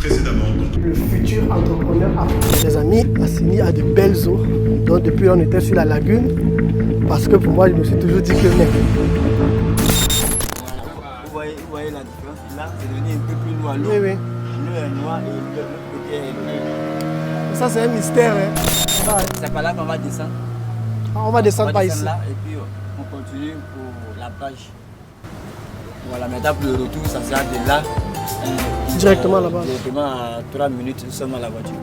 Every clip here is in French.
Précédemment. Le futur entrepreneur africain. Les amis, Assini a de belles eaux. Donc depuis on était sur la lagune. Parce que pour moi, je me suis toujours dit que mec. Vous voyez la différence. Là, c'est devenu un peu plus noir. Oui, oui. L'eau est noire et l'autre côté est bleu. Ça, c'est un mystère. Hein. C'est par là qu'on va descendre. On va descendre par ici. Là, et puis on continue pour la plage. Voilà, maintenant pour le retour, ça sera de là. Directement là-bas. Directement à 3 minutes seulement la voiture.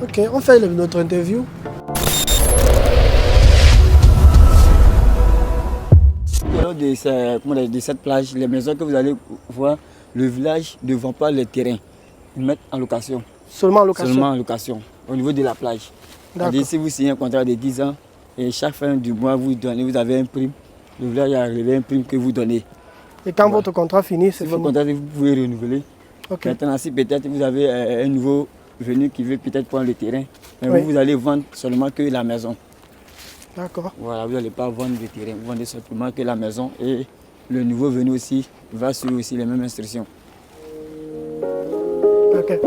Ok, on fait notre interview. Lors de cette plage, les maisons que vous allez voir, le village ne vend pas les terrains. Ils mettent en location. Seulement en location? Seulement en location, au niveau de la plage. C'est-à-dire si vous signez un contrat de 10 ans et chaque fin du mois vous avez un prime, le village a relevé un prime que vous donnez. Et quand votre contrat finit, c'est fini? votre contrat, vous pouvez renouveler. Okay. Maintenant, si peut-être vous avez un nouveau venu qui veut peut-être prendre le terrain, mais vous allez vendre seulement que la maison. D'accord. Voilà, vous n'allez pas vendre le terrain, vous vendez simplement que la maison et le nouveau venu aussi va suivre aussi les mêmes instructions. Ok.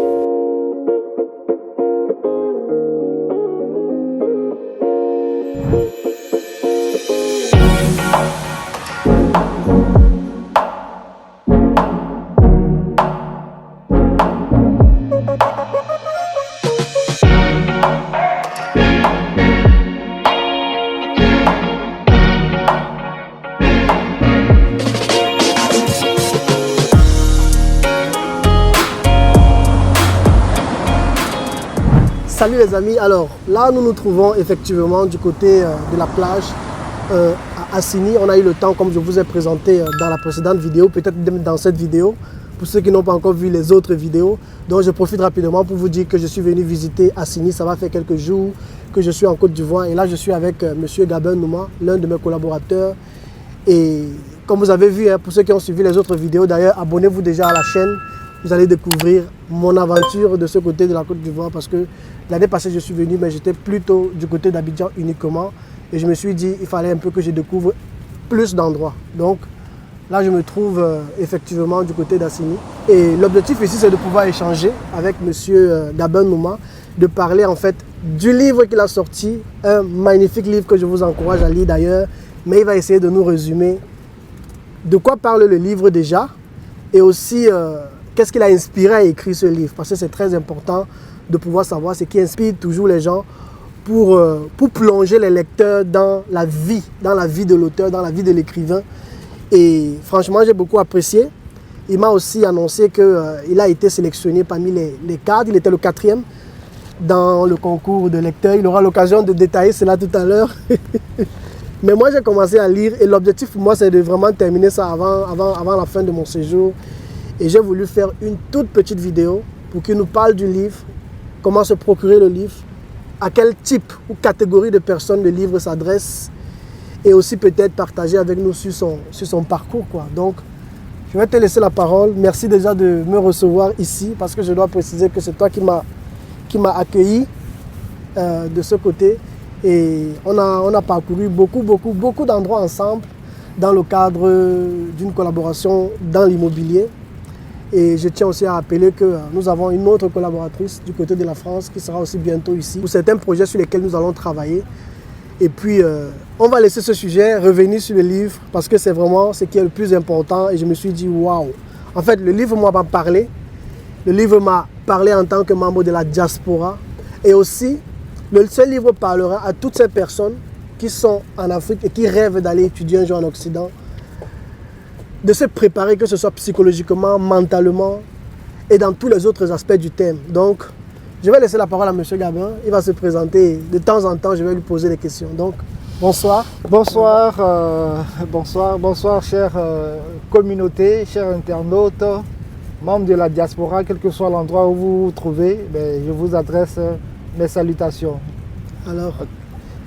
Salut les amis, alors là nous nous trouvons effectivement du côté de la plage à Assini. On a eu le temps, comme je vous ai présenté dans la précédente vidéo, peut-être même dans cette vidéo, pour ceux qui n'ont pas encore vu les autres vidéos. Donc je profite rapidement pour vous dire que je suis venu visiter Assini. Ça va faire quelques jours que je suis en Côte d'Ivoire et là je suis avec monsieur Gabin Nouma, l'un de mes collaborateurs. Et comme vous avez vu, hein, pour ceux qui ont suivi les autres vidéos, d'ailleurs abonnez-vous déjà à la chaîne. Vous allez découvrir mon aventure de ce côté de la Côte d'Ivoire parce que l'année passée je suis venu mais j'étais plutôt du côté d'Abidjan uniquement et je me suis dit il fallait un peu que je découvre plus d'endroits. Donc là je me trouve effectivement du côté d'Assini et l'objectif ici c'est de pouvoir échanger avec monsieur Gabin Nouma, de parler en fait du livre qu'il a sorti, un magnifique livre que je vous encourage à lire d'ailleurs, mais il va essayer de nous résumer de quoi parle le livre déjà et aussi qu'est-ce qu'il a inspiré à écrire ce livre? Parce que c'est très important de pouvoir savoir ce qui inspire toujours les gens pour plonger les lecteurs dans la vie de l'auteur, dans la vie de l'écrivain. Et franchement, j'ai beaucoup apprécié. Il m'a aussi annoncé qu'il a été sélectionné parmi les cadres. Il était le 4e dans le concours de lecteurs. Il aura l'occasion de détailler cela tout à l'heure. Mais moi, j'ai commencé à lire et l'objectif pour moi, c'est de vraiment terminer ça avant la fin de mon séjour. Et j'ai voulu faire une toute petite vidéo pour qu'il nous parle du livre, comment se procurer le livre, à quel type ou catégorie de personnes le livre s'adresse et aussi peut-être partager avec nous sur son parcours, quoi. Donc, je vais te laisser la parole. Merci déjà de me recevoir ici parce que je dois préciser que c'est toi qui m'a accueilli de ce côté. Et on a parcouru beaucoup d'endroits ensemble dans le cadre d'une collaboration dans l'immobilier. Et je tiens aussi à rappeler que nous avons une autre collaboratrice du côté de la France qui sera aussi bientôt ici pour certains projets sur lesquels nous allons travailler. Et puis, on va laisser ce sujet revenir sur le livre parce que c'est vraiment ce qui est le plus important. Et je me suis dit, waouh! En fait, le livre m'a parlé. Le livre m'a parlé en tant que membre de la diaspora. Et aussi, ce livre parlera à toutes ces personnes qui sont en Afrique et qui rêvent d'aller étudier un jour en Occident, de se préparer, que ce soit psychologiquement, mentalement et dans tous les autres aspects du thème. Donc, je vais laisser la parole à M. Gabin. Il va se présenter. De temps en temps, je vais lui poser des questions. Donc, bonsoir. Bonsoir, bonsoir, chère communauté, chers internautes, membres de la diaspora, quel que soit l'endroit où vous vous trouvez, je vous adresse mes salutations. Alors,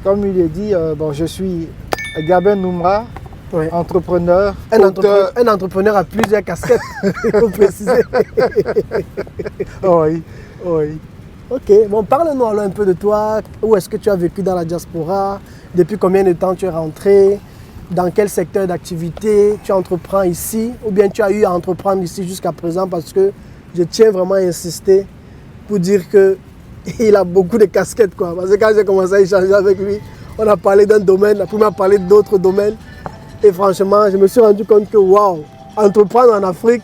comme il est dit, je suis Gabin Nouma. Oui. Entrepreneur. Un entrepreneur a plusieurs casquettes, il faut préciser. Oui. Ok, bon, parle-nous alors un peu de toi. Où est-ce que tu as vécu dans la diaspora? Depuis combien de temps tu es rentré? Dans quel secteur d'activité tu entreprends ici? Ou bien tu as eu à entreprendre ici jusqu'à présent parce que je tiens vraiment à insister pour dire qu'il a beaucoup de casquettes, quoi. Parce que quand j'ai commencé à échanger avec lui, on a parlé d'un domaine, après on a parlé d'autres domaines. Et franchement, je me suis rendu compte que, waouh, entreprendre en Afrique,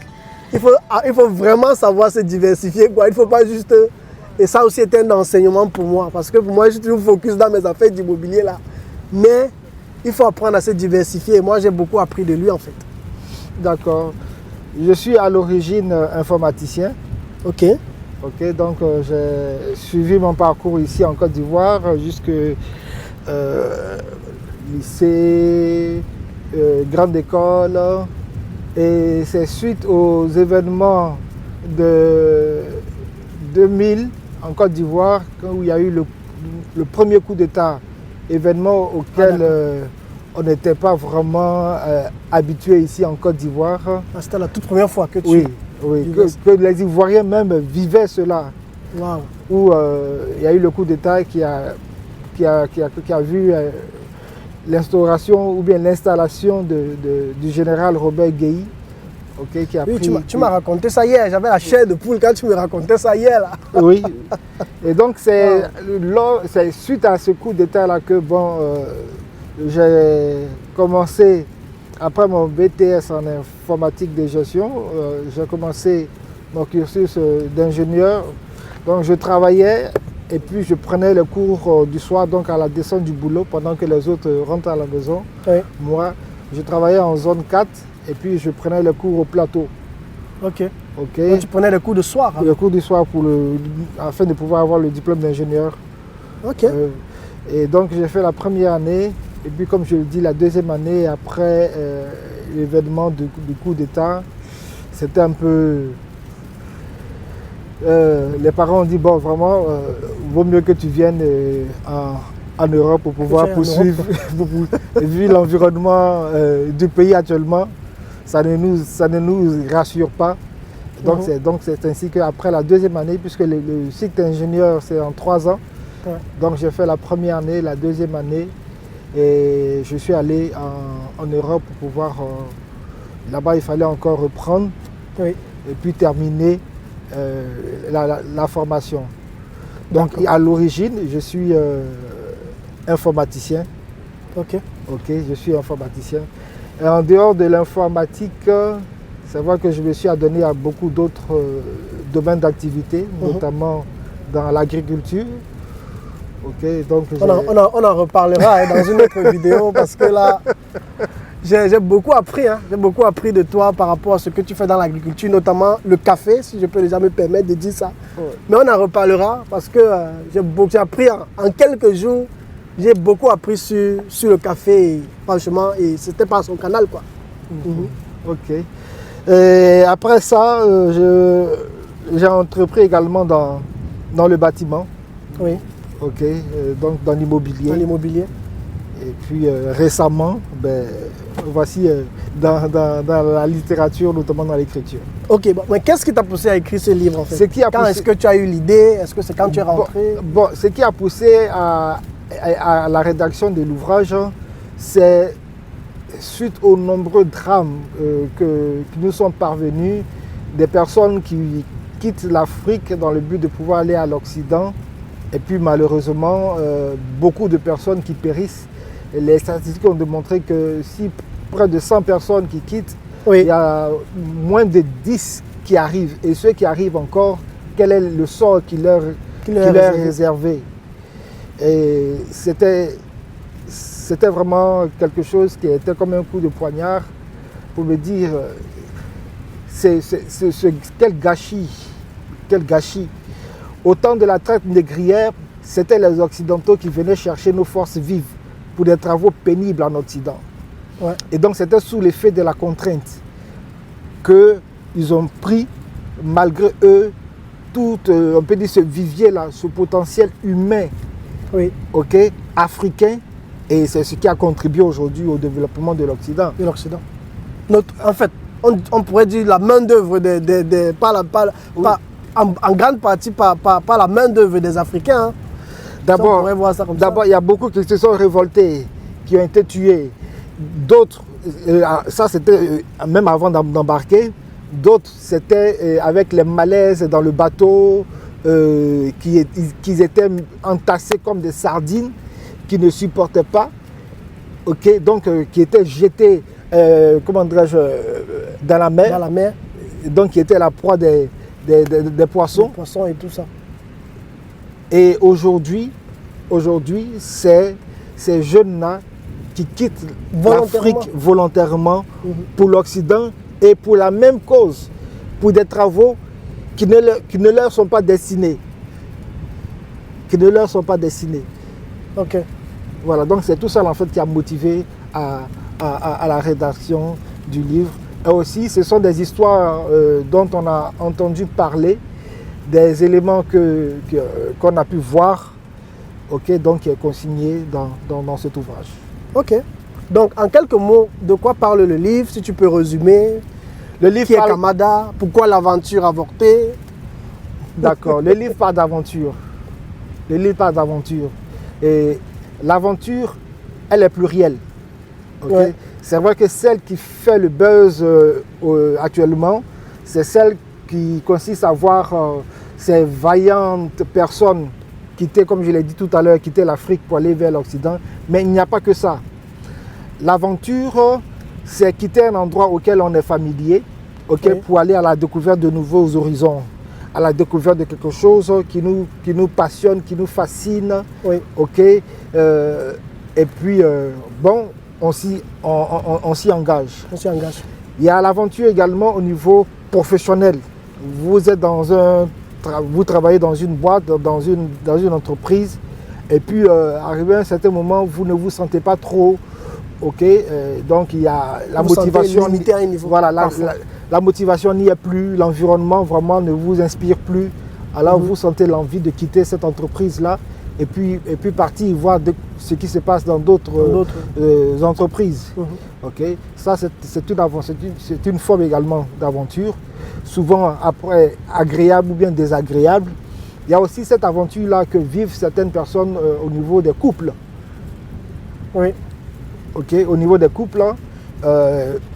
il faut vraiment savoir se diversifier, quoi. Il ne faut pas juste... Et ça aussi était un enseignement pour moi. Parce que pour moi, je suis toujours focus dans mes affaires d'immobilier, là. Mais il faut apprendre à se diversifier. Et moi, j'ai beaucoup appris de lui, en fait. D'accord. Je suis à l'origine informaticien. Ok. Ok, donc j'ai suivi mon parcours ici en Côte d'Ivoire jusque lycée, grande école. Et c'est suite aux événements de 2000 en Côte d'Ivoire où il y a eu le premier coup d'État, événement auquel on n'était pas vraiment habitué ici en Côte d'Ivoire. Ah, c'était la toute première fois que tu... Oui, que les Ivoiriens même vivaient cela. Wow. Où il y a eu le coup d'État qui a vu l'instauration ou bien l'installation du général Robert Guéhi. Okay, qui a oui, pris, tu m'as raconté ça hier, j'avais la chair de poule quand tu me racontais ça hier. Là. Oui, et donc c'est suite à ce coup d'État-là que j'ai commencé, après mon BTS en informatique de gestion, j'ai commencé mon cursus d'ingénieur. Donc je travaillais et puis je prenais les cours du soir, donc à la descente du boulot, pendant que les autres rentrent à la maison. Oui. Moi, je travaillais en zone 4 et puis je prenais les cours au plateau. Ok. Donc tu prenais les cours de soir, hein? Les cours du soir afin de pouvoir avoir le diplôme d'ingénieur. Ok. Et donc j'ai fait la première année. Et puis comme je le dis, la deuxième année, après l'événement du coup d'État, c'était un peu... les parents ont dit, bon vraiment, vaut mieux que tu viennes en Europe pour pouvoir poursuivre. Vu l'environnement du pays actuellement, ça ne nous rassure pas. Donc c'est ainsi qu'après la deuxième année, puisque le cycle d'ingénieur c'est en 3 ans, donc j'ai fait la première année, la deuxième année, et je suis allé en Europe pour pouvoir, là-bas il fallait encore reprendre et puis terminer la formation. Donc à l'origine, je suis informaticien. Ok, je suis informaticien. Et en dehors de l'informatique, c'est vrai que je me suis adonné à beaucoup d'autres domaines d'activité, notamment dans l'agriculture. Donc on en reparlera dans une autre vidéo parce que là, j'ai beaucoup appris. J'ai beaucoup appris de toi par rapport à ce que tu fais dans l'agriculture, notamment le café, si je peux déjà me permettre de dire ça. Mais on en reparlera parce que j'ai appris en quelques jours, j'ai beaucoup appris sur le café, franchement, et c'était par son canal, quoi. Ok. Et après ça, j'ai entrepris également dans le bâtiment. Oui. Ok, donc dans l'immobilier. Dans l'immobilier. Et puis récemment, voici dans la littérature, notamment dans l'écriture. Ok, mais qu'est-ce qui t'a poussé à écrire ce livre en fait? Est-ce que tu as eu l'idée? Est-ce que c'est quand tu es rentré? Ce qui a poussé à la rédaction de l'ouvrage, c'est suite aux nombreux drames qui nous sont parvenus, des personnes qui quittent l'Afrique dans le but de pouvoir aller à l'Occident. Et puis malheureusement, beaucoup de personnes qui périssent. Et les statistiques ont démontré que si près de 100 personnes qui quittent, il y a moins de 10 qui arrivent. Et ceux qui arrivent encore, quel est le sort qui leur est réservé? Et c'était vraiment quelque chose qui était comme un coup de poignard pour me dire quel gâchis. Au temps de la traite négrière, c'était les Occidentaux qui venaient chercher nos forces vives pour des travaux pénibles en Occident. Et donc c'était sous l'effet de la contrainte qu'ils ont pris, malgré eux, tout, on peut dire ce vivier-là, ce potentiel humain, africain, et c'est ce qui a contribué aujourd'hui au développement de l'Occident. En fait, on pourrait dire la main-d'œuvre en grande partie par la main-d'œuvre des Africains. D'abord, il y a beaucoup qui se sont révoltés, qui ont été tués. D'autres, ça c'était même avant d'embarquer, D'autres, c'était avec les malaises dans le bateau, qu'ils étaient entassés comme des sardines, qui ne supportaient pas, okay, donc qui étaient jetés, comment dirais-je, dans la mer. Dans la mer. Donc qui étaient la proie des poissons. Des poissons et tout ça. Et aujourd'hui, c'est ces jeunes-là qui quittent l'Afrique volontairement pour l'Occident et pour la même cause, pour des travaux qui ne leur sont pas destinés. Qui ne leur sont pas destinés. Ok. Voilà, donc c'est tout ça en fait qui a motivé à la rédaction du livre. Et aussi, ce sont des histoires dont on a entendu parler, des éléments qu'on a pu voir, okay, donc qui est consigné dans cet ouvrage. Ok. Donc, en quelques mots, de quoi parle le livre, si tu peux résumer? Le livre qui est Kamada? Pourquoi l'aventure avortée? D'accord. Le livre parle d'aventure. Le livre parle d'aventure. Et l'aventure, elle est plurielle. Okay? Ouais. C'est vrai que celle qui fait le buzz actuellement, c'est celle qui consiste à voir ces vaillantes personnes quitter, comme je l'ai dit tout à l'heure, quitter l'Afrique pour aller vers l'Occident. Mais il n'y a pas que ça. L'aventure, c'est quitter un endroit auquel on est familier, okay, oui, pour aller à la découverte de nouveaux horizons, à la découverte de quelque chose qui nous passionne, qui nous fascine. Oui. Okay, et puis, bon, on s'y engage. On s'y engage. Il y a l'aventure également au niveau professionnel. Vous êtes vous travaillez dans une boîte, dans une entreprise, et puis arrivé à un certain moment, vous ne vous sentez pas trop, ok, donc il y a la motivation. Limité à un niveau. Voilà, la motivation n'y est plus, l'environnement vraiment ne vous inspire plus. Alors vous sentez l'envie de quitter cette entreprise-là et puis partir voir ce qui se passe dans d'autres entreprises. Ok, ça c'est une forme également d'aventure, souvent après agréable ou bien désagréable. Il y a aussi cette aventure-là que vivent certaines personnes au niveau des couples. Oui. Ok, au niveau des couples,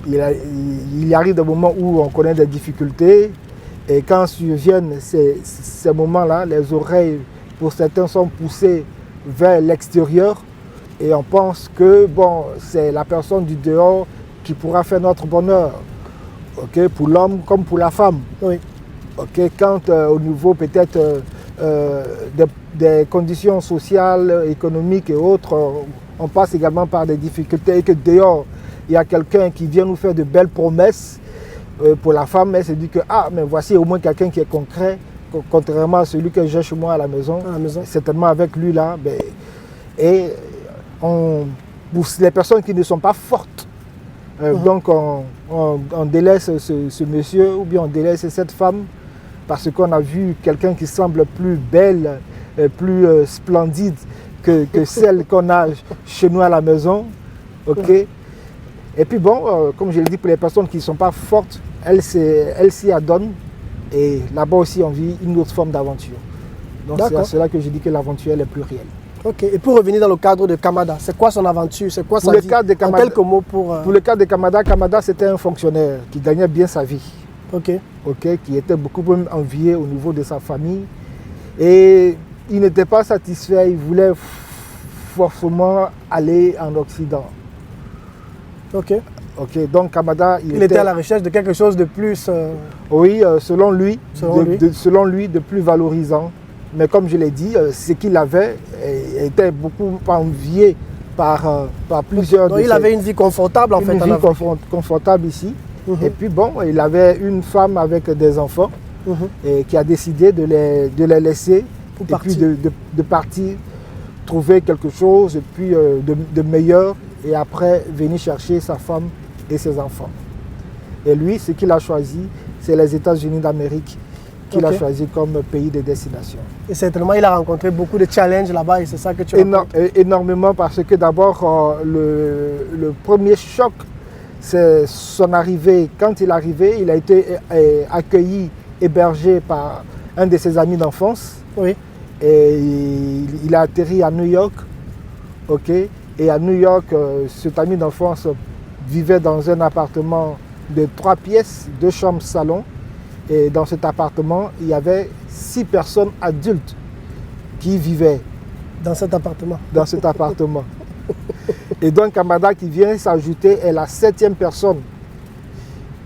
il arrive des moments où on connaît des difficultés et quand surviennent ces moments-là, les oreilles pour certains sont poussées vers l'extérieur et on pense que bon, c'est la personne du dehors qui pourra faire notre bonheur, okay, pour l'homme comme pour la femme. Oui. Okay, quand au niveau peut-être des conditions sociales, économiques et autres, on passe également par des difficultés et que dehors, il y a quelqu'un qui vient nous faire de belles promesses. Pour la femme, elle se dit que ah, mais voici au moins quelqu'un qui est concret, contrairement à celui que j'ai chez moi à la maison. Certainement avec lui là. Ben, et pour les personnes qui ne sont pas fortes, donc on délaisse ce monsieur ou bien on délaisse cette femme parce qu'on a vu quelqu'un qui semble plus belle, plus splendide que celle qu'on a chez nous à la maison. Okay. Et puis bon, comme je l'ai dit, pour les personnes qui ne sont pas fortes, elles s'y adonnent. Et là-bas aussi, on vit une autre forme d'aventure. Donc c'est à cela que je dis que l'aventure est plurielle. Ok, et pour revenir dans le cadre de Kamada, c'est quoi son aventure? C'est quoi sa vie? En quelques mots pour le cas de Kamada, Kamada c'était un fonctionnaire qui gagnait bien sa vie. Ok. Ok, qui était beaucoup envié au niveau de sa famille. Et il n'était pas satisfait, il voulait forcément aller en Occident. Ok. Ok, donc Kamada, il était à la recherche de quelque chose de plus... Oui, selon lui, de plus valorisant. Mais comme je l'ai dit, ce qu'il avait était beaucoup envié par plusieurs... Donc il avait une vie confortable en fait. Une vie confortable ici. Et puis bon, il avait une femme avec des enfants et qui a décidé de les laisser pour et puis de partir, trouver quelque chose et puis de meilleur et après venir chercher sa femme et ses enfants. Et lui, ce qu'il a choisi, c'est les États-Unis d'Amérique qu'il a choisi comme pays de destination. Et certainement, il a rencontré beaucoup de challenges là-bas et c'est ça que tu racontes. Énormément parce que d'abord, le premier choc, c'est son arrivée. Quand il est arrivé, il a été accueilli, hébergé par un de ses amis d'enfance. Oui. Et il a atterri à New York. Ok. Et à New York, cet ami d'enfance vivait dans un appartement de 3 pièces, 2 chambres, salon. Et dans cet appartement, il y avait 6 personnes adultes qui vivaient Dans cet appartement. dans cet appartement. Et donc Kamada qui vient s'ajouter est la 7e personne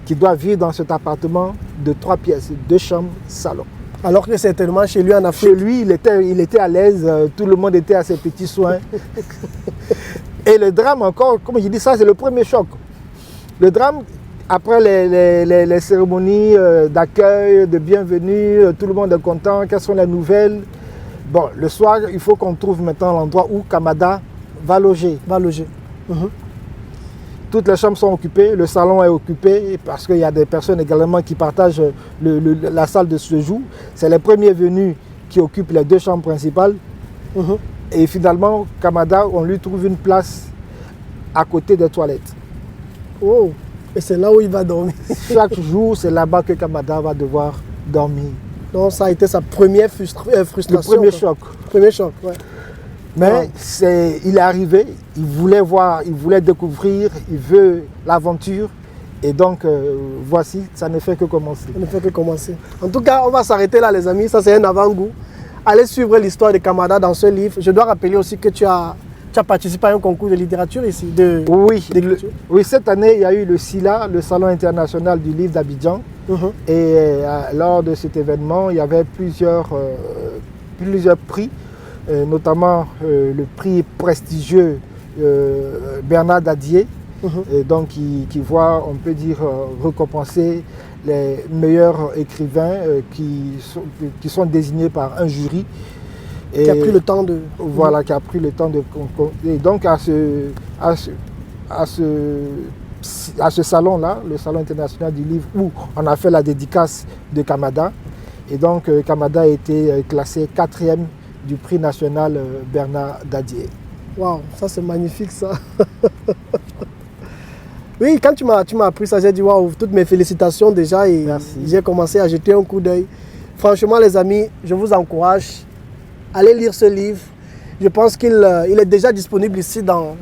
qui doit vivre dans cet appartement de 3 pièces, 2 chambres, salon. Alors que certainement chez lui en Afrique. Chez lui, il était à l'aise, tout le monde était à ses petits soins. Et le drame encore, comme je dis ça, c'est le premier choc. Le drame, après les cérémonies d'accueil, de bienvenue, tout le monde est content, quelles sont les nouvelles? Bon, le soir, il faut qu'on trouve maintenant l'endroit où Kamada va loger. Toutes les chambres sont occupées, le salon est occupé parce qu'il y a des personnes également qui partagent la salle de séjour. C'est les premiers venus qui occupent les 2 chambres principales. Et finalement, Kamada, on lui trouve une place à côté des toilettes. Oh, et c'est là où il va dormir. Chaque jour, c'est là-bas que Kamada va devoir dormir. Donc ça a été sa première frustration. Le premier choc. Premier choc, ouais. Mais il est arrivé, il voulait voir, il voulait découvrir, il veut l'aventure. Et donc, voici, ça ne fait que commencer. Ça ne fait que commencer. En tout cas, on va s'arrêter là, les amis. Ça, c'est un avant-goût. Allez suivre l'histoire de Kamada dans ce livre. Je dois rappeler aussi que tu as participé à un concours de littérature ici. Oui, cette année, il y a eu le SILA, le Salon international du livre d'Abidjan. Et lors de cet événement, il y avait plusieurs prix. Notamment le prix prestigieux Bernard Dadier, et donc qui voit, on peut dire, récompenser les meilleurs écrivains qui sont désignés par un jury. Et qui a pris le temps de... Voilà, qui a pris le temps de... Et donc à ce salon-là, le Salon international du livre, où on a fait la dédicace de Kamada, et donc Kamada a été classé 4e du prix national Bernard Dadier. Waouh, ça c'est magnifique ça. Oui, quand tu m'as appris ça, j'ai dit waouh, toutes mes félicitations déjà et j'ai commencé à jeter un coup d'œil. Franchement les amis, je vous encourage, allez lire ce livre. Je pense qu'il est déjà disponible ici dans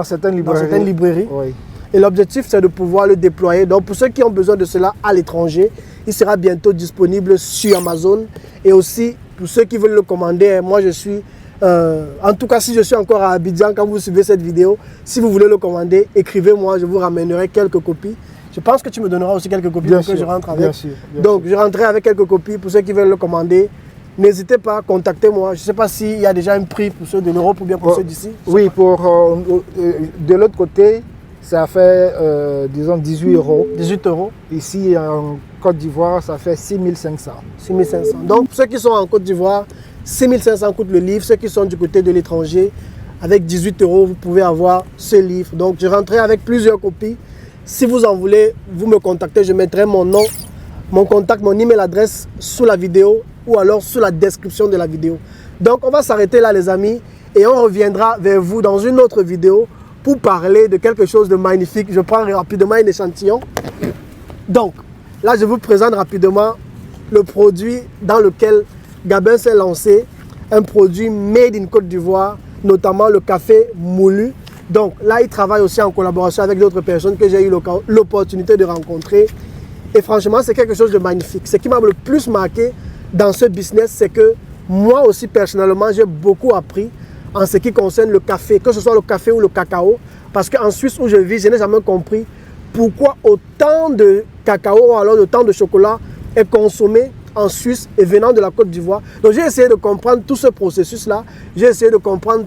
certaines librairies. Oui. Et l'objectif c'est de pouvoir le déployer. Donc pour ceux qui ont besoin de cela à l'étranger, il sera bientôt disponible sur Amazon. Et aussi pour ceux qui veulent le commander, moi je suis, en tout cas si je suis encore à Abidjan quand vous suivez cette vidéo, si vous voulez le commander, écrivez-moi, je vous ramènerai quelques copies. Je pense que tu me donneras aussi quelques copies pour que je rentre avec. Bien sûr. Donc je rentrerai avec quelques copies pour ceux qui veulent le commander. N'hésitez pas, contactez-moi. Je ne sais pas s'il y a déjà un prix pour ceux de l'Europe ou bien pour ceux d'ici. Oui, de l'autre côté, ça fait, disons, 18 euros. 18 euros. Ici, en Côte d'Ivoire, ça fait 6500. 6500. Donc, ceux qui sont en Côte d'Ivoire, 6500 coûte le livre. Ceux qui sont du côté de l'étranger, avec 18 euros, vous pouvez avoir ce livre. Donc, je rentrerai avec plusieurs copies. Si vous en voulez, vous me contactez. Je mettrai mon nom, mon contact, mon email adresse sous la vidéo ou alors sous la description de la vidéo. Donc, on va s'arrêter là, les amis. Et on reviendra vers vous dans une autre vidéo pour parler de quelque chose de magnifique. Je prends rapidement un échantillon. Donc, là, je vous présente rapidement le produit dans lequel Gabin s'est lancé. Un produit made in Côte d'Ivoire, notamment le café moulu. Donc, là, il travaille aussi en collaboration avec d'autres personnes que j'ai eu l'opportunité de rencontrer. Et franchement, c'est quelque chose de magnifique. Ce qui m'a le plus marqué dans ce business, c'est que moi aussi, personnellement, j'ai beaucoup appris en ce qui concerne le café, que ce soit le café ou le cacao. Parce qu'en Suisse où je vis, je n'ai jamais compris pourquoi autant de cacao ou alors autant de chocolat est consommé en Suisse et venant de la Côte d'Ivoire. Donc j'ai essayé de comprendre tout ce processus-là. J'ai essayé de comprendre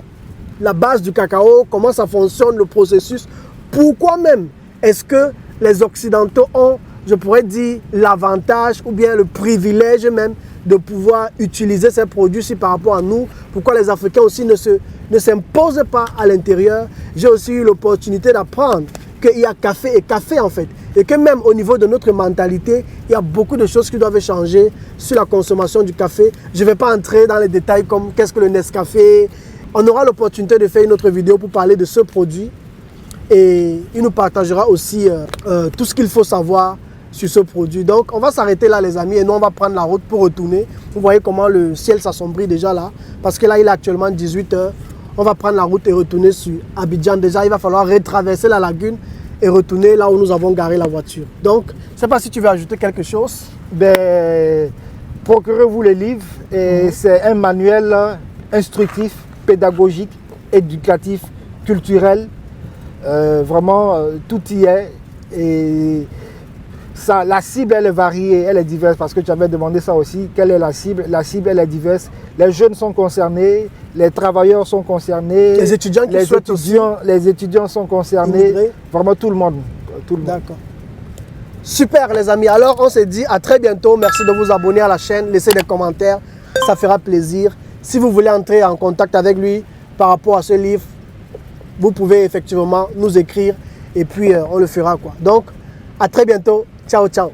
la base du cacao, comment ça fonctionne, le processus. Pourquoi même est-ce que les Occidentaux ont, je pourrais dire, l'avantage ou bien le privilège même de pouvoir utiliser ces produits-ci par rapport à nous. Pourquoi les Africains aussi ne s'imposent pas à l'intérieur. J'ai aussi eu l'opportunité d'apprendre qu'il y a café et café en fait. Et que même au niveau de notre mentalité, il y a beaucoup de choses qui doivent changer sur la consommation du café. Je ne vais pas entrer dans les détails comme qu'est-ce que le Nescafé. On aura l'opportunité de faire une autre vidéo pour parler de ce produit. Et il nous partagera aussi tout ce qu'il faut savoir sur ce produit. Donc on va s'arrêter là les amis et nous on va prendre la route pour retourner. Vous voyez comment le ciel s'assombrit déjà là, parce que là il est actuellement 18 h. On va prendre la route et retourner sur Abidjan. Déjà il va falloir retraverser la lagune et retourner là où nous avons garé la voiture. Donc, je ne sais pas si tu veux ajouter quelque chose. Ben, procurez-vous le livre. C'est un manuel instructif, pédagogique, éducatif, culturel. Vraiment, tout y est. Et ça, la cible, elle est variée, elle est diverse, parce que tu avais demandé ça aussi. Quelle est la cible? La cible, elle est diverse. Les jeunes sont concernés, les travailleurs sont concernés. Les étudiants qui souhaitent aussi. Les étudiants sont concernés. Immigrer. Vraiment tout le monde. Tout le monde. D'accord. Super les amis, alors on se dit à très bientôt. Merci de vous abonner à la chaîne, laissez des commentaires, ça fera plaisir. Si vous voulez entrer en contact avec lui par rapport à ce livre, vous pouvez effectivement nous écrire et puis on le fera quoi. Donc à très bientôt, ciao ciao.